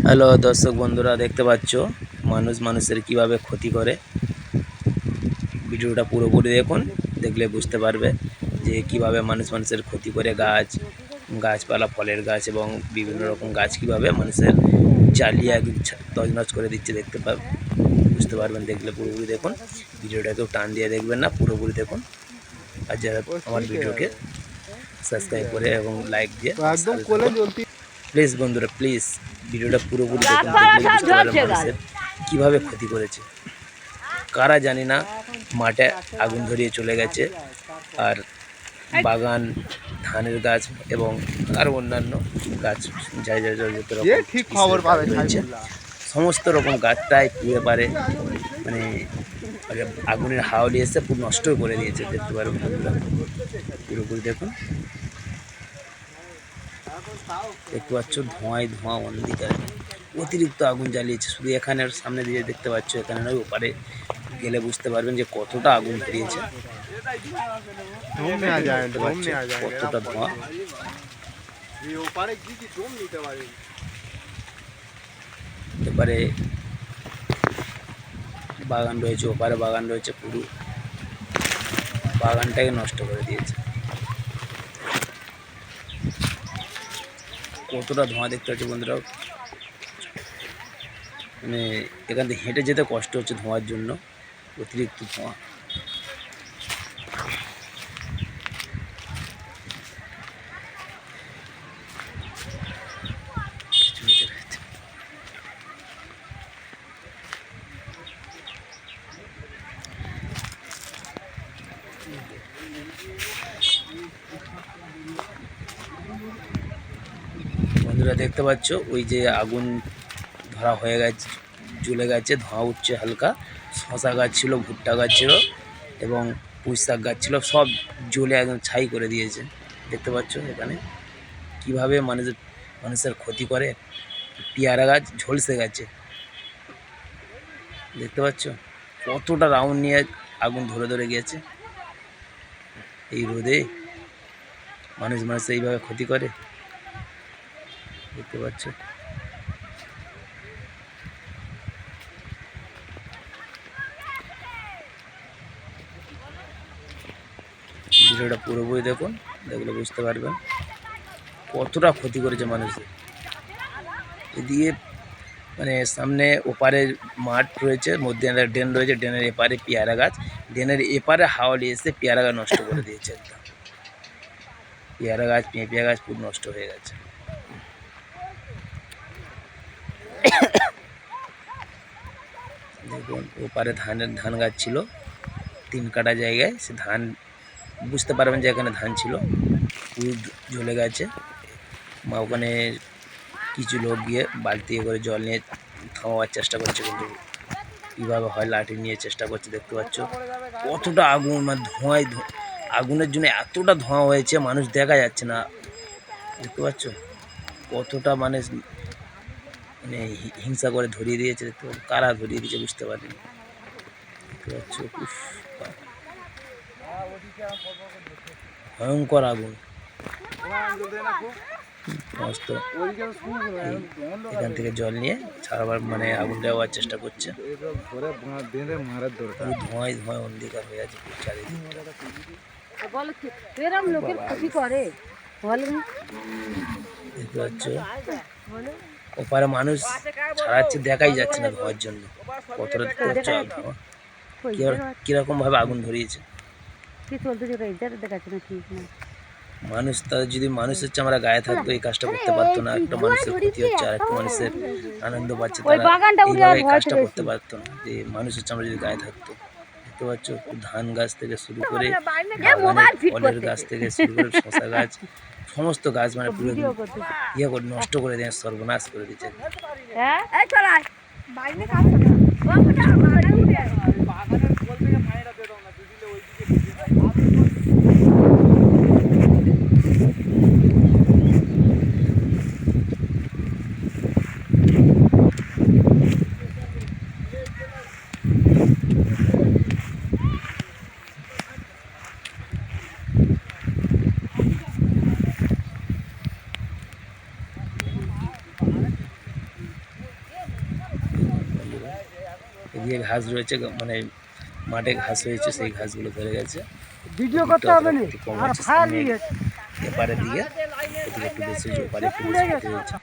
Hello দর্শক বন্ধুরা, দেখতে পাচ্ছ মানুষ মানুষের কিভাবে ক্ষতি করে। ভিডিওটা পুরোপুরি দেখুন, দেখলে বুঝতে পারবে যে কিভাবে মানুষ মানুষের ক্ষতি করে। গাছপালা, ফলের গাছ এবং বিভিন্ন রকম গাছ কিভাবে মানুষের জ্বালিয়ে একদম তছনছ করে দিচ্ছে, বুঝতে পারবেন। দেখলে পুরোপুরি দেখুন ভিডিওটা, কেউ টান দিয়ে দেখবেন না, পুরোপুরি দেখুন। আর যারা আমার ভিডিওকে সাবস্ক্রাইব করে এবং লাইক দিয়ে প্লিজ বন্ধুরা, প্লিজ ভিডিওটা পুরোপুরি দেখুন, দেখলে বুঝতে পারবেন মানুষের কীভাবে ক্ষতি করেছে। কারা জানি না মাঠে আগুন ধরিয়ে চলে গেছে, আর বাগান, ধানের গাছ এবং আরও অন্যান্য গাছ যাই যত রকম রয়েছে, সমস্ত রকম গাছটাই পুড়ে পারে, মানে আগুনের হাওয়া এসে পুরো নষ্ট করে দিয়েছে। দেখতে পারবেন বন্ধুরা, পুরোপুরি দেখুন। দেখতে পাচ্ছ ধোঁয়ায় ধোঁয়া, অন্ধকার, অতিরিক্ত আগুন জ্বালিয়েছে। শুধু এখানের সামনে দিয়ে দেখতে পাচ্ছ, এখানে নয়, ওপারে গেলে বুঝতে পারবেন যে কতটা আগুন ধরিয়েছে, কতটা ধোঁয়া। এবারে বাগান রয়েছে, ওপারে বাগান রয়েছে, পুরো বাগানটাকে নষ্ট করে দিয়েছে। কতটা ধোঁয়া দেখতে পাচ্ছি বন্ধুরা, মানে এখান থেকে হেঁটে যেতে কষ্ট হচ্ছে ধোঁয়ার জন্য, অতিরিক্ত ধোঁয়া। বন্ধুরা দেখতে পাচ্ছ, ওই যে আগুন ধরা হয়ে গেছে, জ্বলে গেছে, ধোঁয়া উঠছে হালকা। শশা গাছ ছিল, ভুট্টা গাছ ছিল এবং পুঁই শাক গাছ ছিল, সব জ্বলে একদম ছাই করে দিয়েছে। দেখতে পাচ্ছ এখানে কিভাবে মানুষের ক্ষতি করে। পেয়ারা গাছ ঝলসে গেছে, দেখতে পাচ্ছ কতটা রাউন্ড নিয়ে আগুন ধরে ধরে গিয়েছে। এই রোদে মানুষ এইভাবে ক্ষতি করে, দেখতে পাচ্ছ। ভিডিওটা পুরোপুরি দেখুন, দেখলে বুঝতে পারবেন কতটা ক্ষতি করেছে মানুষের। এদিকে মানে সামনে ওপারে মাঠ রয়েছে, মধ্যে ড্রেন রয়েছে, ড্রেনের এপারে পেয়ারা গাছ, ড্রেনের এপারে হাওয়ালি এসে পেয়ারা গাছ নষ্ট করে দিয়েছে একদম। পেয়ারা গাছ, পেঁপে গাছ পুরো নষ্ট হয়ে গেছে। দেখুন ওপারে ধান গাছ ছিল 3 কাঠা জায়গায়, সে ধান বুঝতে পারবেন যে এখানে ধান ছিল, পুরো জ্বলে গেছে। ওখানে কিছু লোক গিয়ে বালতি করে জল নিয়ে থামাবার চেষ্টা করছে, কিন্তু কীভাবে হয় লাঠি নিয়ে চেষ্টা করছে। দেখতে পাচ্ছ কতটা আগুন, মানে আগুনের জন্য এতটা ধোঁয়া হয়েছে, মানুষ দেখা যাচ্ছে না। দেখতে পাচ্ছ কতটা মানে হিংসা করে ধরিয়ে দিয়েছে। দেখতে পাচ্ছ কারা ধরিয়ে দিয়েছে বুঝতে পারিনি। দেখতে পাচ্ছ ভয়ঙ্কর আগুন, সমস্ত এখান থেকে জল নিয়ে ছাড়াবার মানে আগুন দেওয়ার চেষ্টা করছে। ধোঁয়ায় ধোঁয়ায় অন্ধকার হয়ে আছে চারিদিকটা। দেখতে পাচ্ছ ওপারে মানুষ ছাড়াচ্ছে, দেখাই যাচ্ছে না ধোঁয়ার জন্য। কতটা দেখতে পাচ্ছ ধোঁয়া, কিরকম ভাবে আগুন ধরিয়েছে। মানুষ তাদের যদি মানুষের চামড়া গায়ে থাকতো এই কাজটা করতে পারতো না। একটা মানুষের ক্ষতি হচ্ছে আর একটা মানুষের আনন্দ পাচ্ছে, তারা এইভাবে কাজটা করতে পারতো না যে মানুষের চামড়া যদি গায়ে থাকতো। দেখতে পাচ্ছ ধান গাছ থেকে শুরু করে ফলের গাছ থেকে শুরু করে শশা গাছ, সমস্ত গাছ মানে পুরো করে নষ্ট করে দেয়, সর্বনাশ করে দিচ্ছে। এদিকে ঘাস রয়েছে, মানে মাঠে ঘাস রয়েছে, সেই ঘাসগুলো ধরে গেছে। ভিডিও করতে হবে না একটু কম আর হচ্ছে ফায়ার সামনে ব্রিগেড এপারের দিকে, এদিকে একটু বেশি হয়েছে, ওপারে একটু বেশি হয়েছে।